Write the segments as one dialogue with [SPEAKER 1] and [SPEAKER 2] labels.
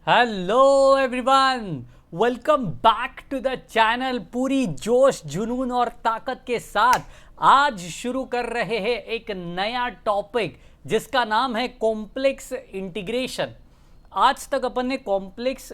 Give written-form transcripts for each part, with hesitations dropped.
[SPEAKER 1] Hello everyone, welcome back to the channel. पूरी जोश जुनून और ताकत के साथ आज शुरू कर रहे हैं एक नया टॉपिक जिसका नाम है कॉम्प्लेक्स इंटीग्रेशन। आज तक अपन ने कॉम्प्लेक्स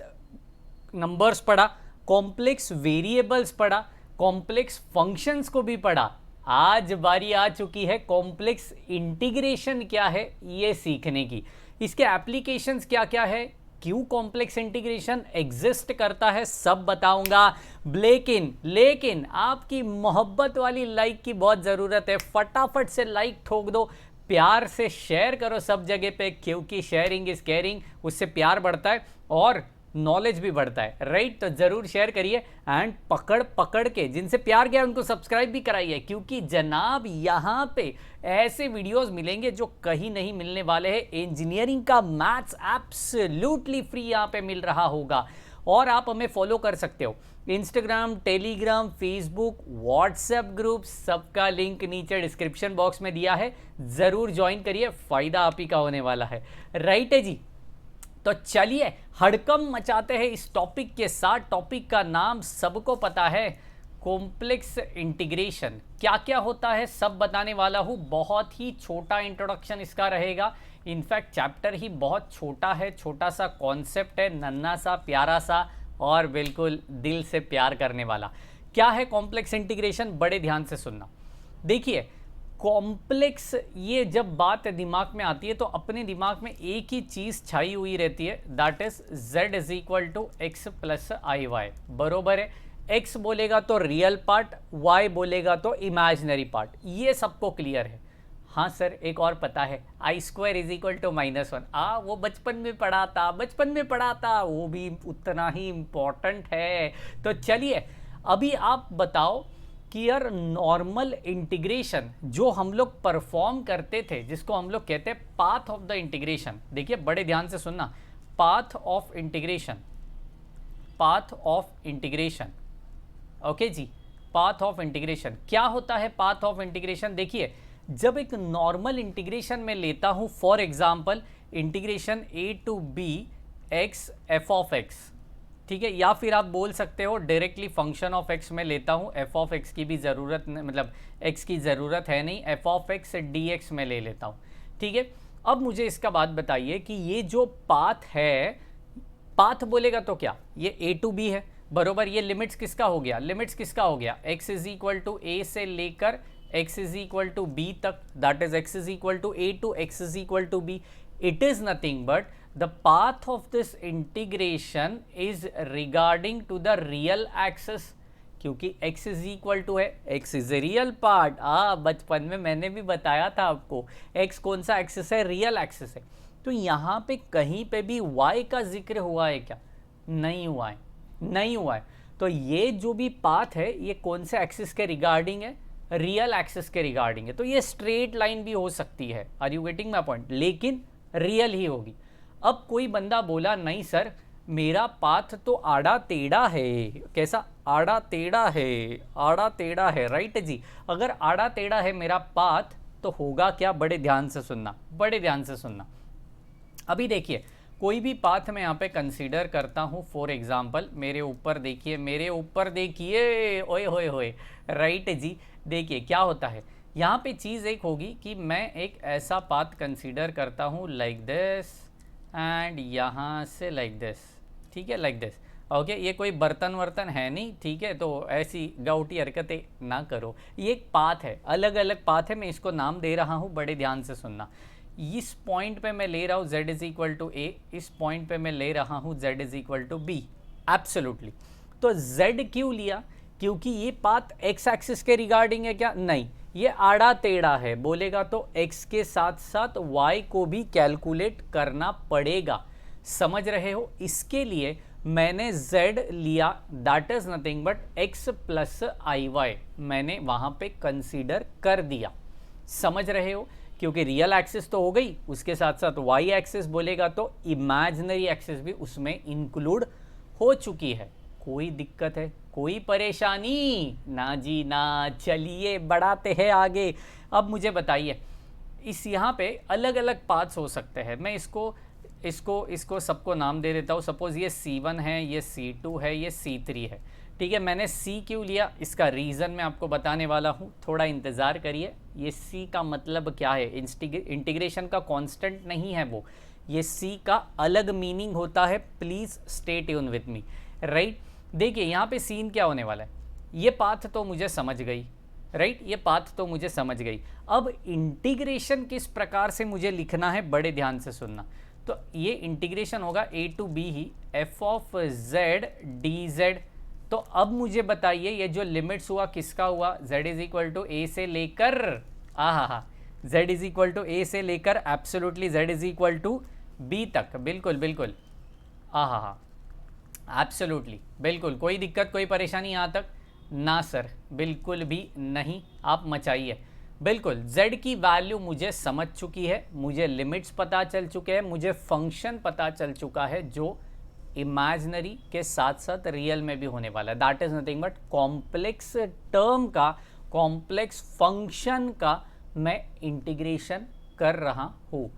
[SPEAKER 1] नंबर्स पढ़ा, कॉम्प्लेक्स वेरिएबल्स पढ़ा, कॉम्प्लेक्स फंक्शंस को भी पढ़ा। आज बारी आ चुकी है कॉम्प्लेक्स इंटीग्रेशन क्या है ये सीखने की। इसके एप्लीकेशंस क्या क्या है, क्यों कॉम्प्लेक्स इंटीग्रेशन एग्जिस्ट करता है, सब बताऊंगा। लेकिन आपकी मोहब्बत वाली लाइक की बहुत ज़रूरत है। फटाफट से लाइक ठोक दो, प्यार से शेयर करो सब जगह पे, क्योंकि शेयरिंग इज केयरिंग। उससे प्यार बढ़ता है और नॉलेज भी बढ़ता है, राइट? तो ज़रूर शेयर करिए एंड पकड़ पकड़ के जिनसे प्यार गया उनको सब्सक्राइब भी कराइए, क्योंकि जनाब यहाँ पे ऐसे वीडियोस मिलेंगे जो कहीं नहीं मिलने वाले हैं। इंजीनियरिंग का मैथ्स एब्सोल्युटली फ्री यहाँ पे मिल रहा होगा। और आप हमें फॉलो कर सकते हो Instagram, Telegram, Facebook, WhatsApp group, सबका लिंक नीचे डिस्क्रिप्शन बॉक्स में दिया है। ज़रूर ज्वाइन करिए, फ़ायदा आप ही का होने वाला है, राइट है जी? तो चलिए हड़कम मचाते हैं इस टॉपिक के साथ। टॉपिक का नाम सबको पता है, कॉम्प्लेक्स इंटीग्रेशन। क्या क्या होता है सब बताने वाला हूँ। बहुत ही छोटा इंट्रोडक्शन इसका रहेगा। इनफैक्ट चैप्टर ही बहुत छोटा है, छोटा सा कॉन्सेप्ट है, नन्हा सा प्यारा सा और बिल्कुल दिल से प्यार करने वाला। क्या है कॉम्प्लेक्स इंटीग्रेशन, बड़े ध्यान से सुनना। देखिए कॉम्प्लेक्स, ये जब बात दिमाग में आती है तो अपने दिमाग में एक ही चीज़ छाई हुई रहती है, that is z is equal to x plus i y. बरोबर है? x बोलेगा तो रियल पार्ट, y बोलेगा तो इमेजिनरी पार्ट। ये सबको क्लियर है? हाँ सर, एक और पता है, आई स्क्वायर इज इक्वल टू -1। वो बचपन में पढ़ा था, वो भी उतना ही इम्पोर्टेंट है। तो चलिए अभी आप बताओ कि यार नॉर्मल इंटीग्रेशन जो हम लोग परफॉर्म करते थे, जिसको हम लोग कहते हैं पाथ ऑफ द इंटीग्रेशन। देखिए बड़े ध्यान से सुनना, path of integration, path of integration, okay जी। पाथ ऑफ इंटीग्रेशन क्या होता है? पाथ ऑफ इंटीग्रेशन देखिए, जब एक नॉर्मल इंटीग्रेशन में लेता हूं, for example integration a to b x f of x, ठीक है, या फिर आप बोल सकते हो डायरेक्टली फंक्शन ऑफ x में लेता हूँ, f ऑफ x की भी ज़रूरत, मतलब x की ज़रूरत है नहीं, f ऑफ x dx में ले लेता हूँ, ठीक है। अब मुझे इसका बात बताइए कि ये जो पाथ है, पाथ बोलेगा तो क्या, ये a टू b है, बरोबर। ये लिमिट्स किसका हो गया, लिमिट्स किसका हो गया, x is equal to a से लेकर x is equal to b तक, that is x is equal to a to x is equal to b। It is nothing but the path of this integration is regarding to the real axis, क्योंकि x is equal to है, x is a real part। बचपन में मैंने भी बताया था आपको, x कौन सा एक्सिस है, रियल एक्सिस है। तो यहाँ पे कहीं पे भी y का जिक्र हुआ है क्या? नहीं हुआ है, नहीं हुआ है। तो ये जो भी पाथ है ये कौन से एक्सिस के रिगार्डिंग है, रियल एक्सिस के रिगार्डिंग है। तो ये स्ट्रेट लाइन भी हो सकती है, are you getting my point, लेकिन रियल ही होगी। अब कोई बंदा बोला नहीं सर मेरा पाथ तो आड़ा टेढ़ा है, कैसा, आड़ा टेढ़ा है, आड़ा टेढ़ा है, राइट जी। अगर आड़ा टेढ़ा है मेरा पाथ तो होगा क्या, बड़े ध्यान से सुनना, बड़े ध्यान से सुनना। अभी देखिए कोई भी पाथ मैं यहाँ पे कंसीडर करता हूँ, फॉर एग्जांपल मेरे ऊपर देखिए, मेरे ऊपर देखिए, ओए होए होए, राइट जी। देखिए क्या होता है यहाँ पे, चीज़ एक होगी कि मैं एक ऐसा पाथ कंसीडर करता हूँ लाइक दिस एंड यहाँ से लाइक दिस, ठीक है, लाइक दिस, ओके। ये कोई बर्तन वर्तन है नहीं, ठीक है, तो ऐसी गाउटी हरकतें ना करो। ये एक पाथ है, अलग अलग पाथ है, मैं इसको नाम दे रहा हूँ, बड़े ध्यान से सुनना। इस पॉइंट पे मैं ले रहा हूँ z is equal to a, इस पॉइंट पे मैं ले रहा हूँ z is equal to b, absolutely. तो z क्यों लिया, क्योंकि ये पाथ x एक्सिस के रिगार्डिंग है क्या, नहीं, ये आड़ा टेढ़ा है, बोलेगा तो x के साथ साथ y को भी कैलकुलेट करना पड़ेगा, समझ रहे हो। इसके लिए मैंने z लिया, that is nothing but x plus i y, मैंने वहाँ पे कंसीडर कर दिया, समझ रहे हो। क्योंकि रियल एक्सिस तो हो गई, उसके साथ साथ y एक्सिस बोलेगा तो इमेजिनरी एक्सिस भी उसमें इंक्लूड हो चुकी है। कोई दिक्कत है, कोई परेशानी ना जी ना। चलिए बढ़ाते हैं आगे। अब मुझे बताइए, इस यहाँ पे अलग अलग पाथ्स हो सकते हैं, मैं इसको इसको इसको सबको नाम दे देता हूँ। सपोज़ ये C1 है, ये C2 है, ये C3 है, ठीक है। मैंने C क्यों लिया, इसका रीज़न मैं आपको बताने वाला हूँ, थोड़ा इंतज़ार करिए। ये C का मतलब क्या है, इंटीग्रेशन का कांस्टेंट नहीं है वो, ये C का अलग मीनिंग होता है। Please stay tune with me, right. देखिए यहाँ पे सीन क्या होने वाला है, ये पाथ तो मुझे समझ गई, राइट, ये पाथ तो मुझे समझ गई। अब इंटीग्रेशन किस प्रकार से मुझे लिखना है, बड़े ध्यान से सुनना। तो ये इंटीग्रेशन होगा a to b he f of z dz। तो अब मुझे बताइए ये जो लिमिट्स हुआ किसका हुआ, z is equal to a से लेकर z is equal to a से लेकर absolutely z is equal to b तक। बिल्कुल बिल्कुल, एब्सोल्युटली, बिल्कुल, कोई दिक्कत कोई परेशानी यहाँ तक ना सर, बिल्कुल भी नहीं, आप मचाइए। बिल्कुल, z की वैल्यू मुझे समझ चुकी है, मुझे लिमिट्स पता चल चुके हैं, मुझे फंक्शन पता चल चुका है जो इमेजिनरी के साथ साथ रियल में भी होने वाला है। That is nothing but complex term का, कॉम्प्लेक्स फंक्शन का मैं इंटीग्रेशन कर रहा हूँ।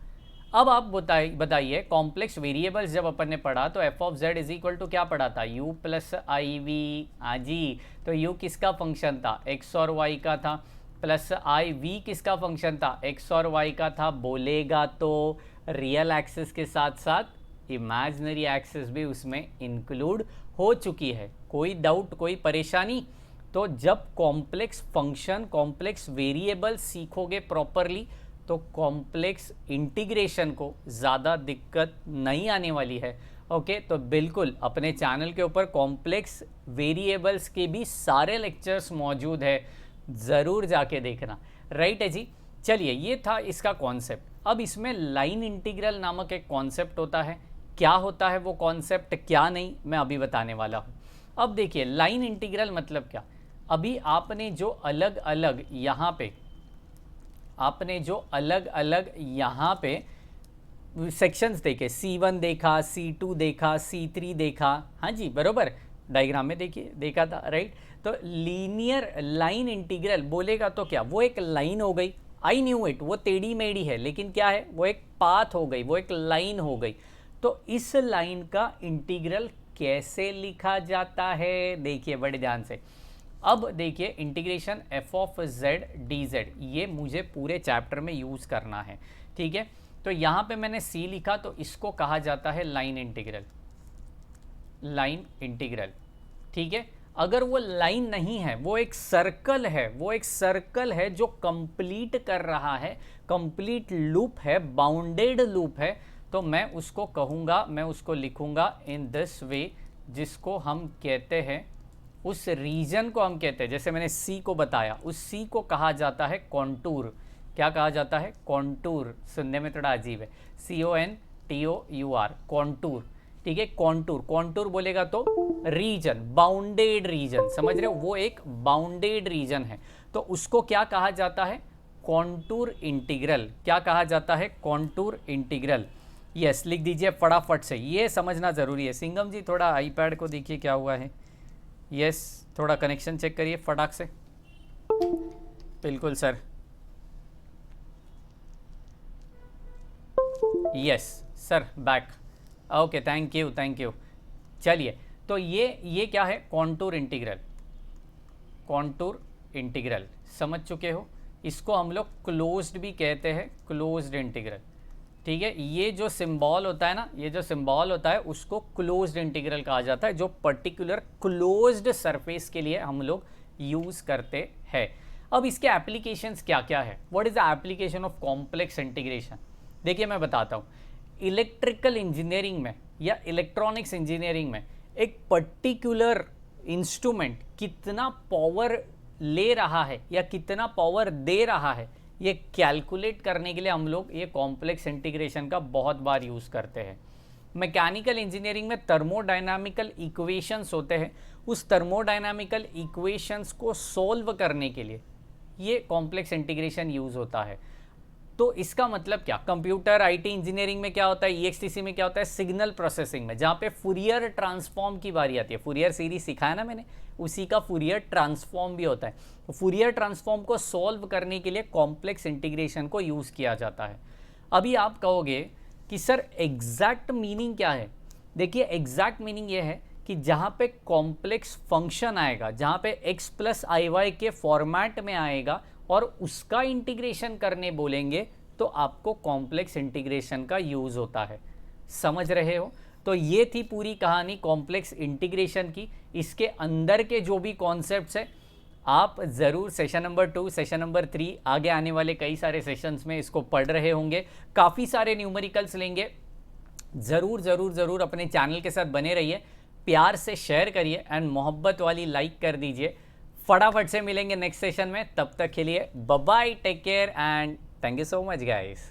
[SPEAKER 1] अब आप बताइए कॉम्प्लेक्स वेरिएबल्स जब अपन ने पढ़ा तो f of z is equal to क्या पढ़ा था, u प्लस आई वी। जी, तो u किसका फंक्शन था, x और y का था, प्लस आई वी किसका फंक्शन था, x और y का था। बोलेगा तो रियल एक्सिस के साथ साथ इमेजिनरी एक्सिस भी उसमें इंक्लूड हो चुकी है। कोई डाउट कोई परेशानी। तो जब कॉम्प्लेक्स फंक्शन, कॉम्प्लेक्स वेरिएबल सीखोगे प्रॉपरली तो कॉम्प्लेक्स इंटीग्रेशन को ज़्यादा दिक्कत नहीं आने वाली है। ओके, तो बिल्कुल अपने चैनल के ऊपर कॉम्प्लेक्स वेरिएबल्स के भी सारे लेक्चर्स मौजूद है, ज़रूर जाके देखना, राइट है जी। चलिए, ये था इसका कॉन्सेप्ट। अब इसमें लाइन इंटीग्रल नामक एक कॉन्सेप्ट होता है। क्या होता है वो कॉन्सेप्ट, क्या नहीं, मैं अभी बताने वाला हूँ। अब देखिए लाइन इंटीग्रल मतलब क्या, अभी आपने जो अलग अलग यहाँ पे यहाँ पे सेक्शंस देखे, C1 देखा, C2 देखा, C3 देखा, हाँ जी बरोबर, डायग्राम में देखिए देखा था, राइट। तो लीनियर लाइन इंटीग्रल बोलेगा तो क्या, वो एक लाइन हो गई, आई न्यू इट, वो टेढ़ी मेढ़ी है लेकिन क्या है, वो एक पाथ हो गई, वो एक लाइन हो गई। तो इस लाइन का इंटीग्रल कैसे लिखा जाता है, देखिए बड़े ध्यान से। अब देखिए integration F of Z D Z, ये मुझे पूरे चैप्टर में यूज़ करना है, ठीक है। तो यहाँ पे मैंने सी लिखा तो इसको कहा जाता है लाइन इंटीग्रल, लाइन इंटीग्रल, ठीक है। अगर वो लाइन नहीं है, वो एक सर्कल है, वो एक सर्कल है जो कंप्लीट कर रहा है, कंप्लीट लूप है, बाउंडेड लूप है, तो मैं उसको कहूँगा, मैं उसको लिखूँगा इन दिस वे, जिसको हम कहते हैं, उस रीजन को हम कहते हैं, जैसे मैंने सी को बताया, उस सी को कहा जाता है कॉन्टूर। क्या कहा जाता है, कॉन्टूर। सुनने में थोड़ा अजीब है, CONTOUR, कॉन्टूर, ठीक है। कॉन्टूर, कॉन्टूर बोलेगा तो रीजन, बाउंडेड रीजन, समझ रहे हो, वो एक बाउंडेड रीजन है, तो उसको क्या कहा जाता है, कॉन्टूर इंटीग्रल। क्या कहा जाता है, कॉन्टूर इंटीग्रल। यस, लिख दीजिए फटाफट से, ये समझना ज़रूरी है। सिंगम जी थोड़ा आईपैड को देखिए क्या हुआ है। यस, थोड़ा कनेक्शन चेक करिए फटाक से। बिल्कुल sir, yes sir, back, okay, thank you thank you. चलिए, तो ये क्या है, कॉन्टूर इंटीग्रल, कॉन्टूर इंटीग्रल समझ चुके हो। इसको हम लोग क्लोज्ड भी कहते हैं, क्लोज्ड इंटीग्रल, ठीक है। ये जो सिंबल होता है ना, ये जो सिंबल होता है उसको क्लोज्ड इंटीग्रल कहा जाता है, जो पर्टिकुलर क्लोज्ड सरफेस के लिए हम लोग यूज़ करते हैं। अब इसके एप्लीकेशंस क्या क्या है, what is the application of complex integration. देखिए मैं बताता हूँ, इलेक्ट्रिकल इंजीनियरिंग में या इलेक्ट्रॉनिक्स इंजीनियरिंग में एक पर्टिकुलर इंस्ट्रूमेंट कितना पावर ले रहा है या कितना पावर दे रहा है, ये कैलकुलेट करने के लिए हम लोग ये कॉम्प्लेक्स इंटीग्रेशन का बहुत बार यूज़ करते हैं। मैकेनिकल इंजीनियरिंग में थर्मोडायनामिकल इक्वेशंस होते हैं, उस थर्मोडायनामिकल इक्वेशंस को सॉल्व करने के लिए ये कॉम्प्लेक्स इंटीग्रेशन यूज़ होता है। तो इसका मतलब क्या, कंप्यूटर आईटी इंजीनियरिंग में क्या होता है, ईएक्सटीसी में क्या होता है, सिग्नल प्रोसेसिंग में, जहाँ पे फूरियर ट्रांसफॉर्म की बारी आती है, फूरियर सीरीज सिखाया ना मैंने, उसी का फूरियर ट्रांसफॉर्म भी होता है। तो फूरियर ट्रांसफॉर्म को सॉल्व करने के लिए कॉम्प्लेक्स इंटीग्रेशन को यूज़ किया जाता है। अभी आप कहोगे कि सर एग्जैक्ट मीनिंग क्या है। देखिए एग्जैक्ट मीनिंग ये है कि जहाँ पे कॉम्प्लेक्स फंक्शन आएगा, जहाँ पे x प्लस आई वाई के फॉर्मेट में आएगा और उसका इंटीग्रेशन करने बोलेंगे तो आपको कॉम्प्लेक्स इंटीग्रेशन का यूज़ होता है। समझ रहे हो? तो ये थी पूरी कहानी कॉम्प्लेक्स इंटीग्रेशन की। इसके अंदर के जो भी कॉन्सेप्ट्स है आप ज़रूर सेशन नंबर 2, सेशन नंबर 3, आगे आने वाले कई सारे सेशंस में इसको पढ़ रहे होंगे, काफ़ी सारे न्यूमेरिकल्स लेंगे। ज़रूर ज़रूर ज़रूर अपने चैनल के साथ बने रहिए, प्यार से शेयर करिए एंड मोहब्बत वाली लाइक कर दीजिए। फटाफट से मिलेंगे नेक्स्ट सेशन में, तब तक के लिए bye bye, take care and thank you so much guys.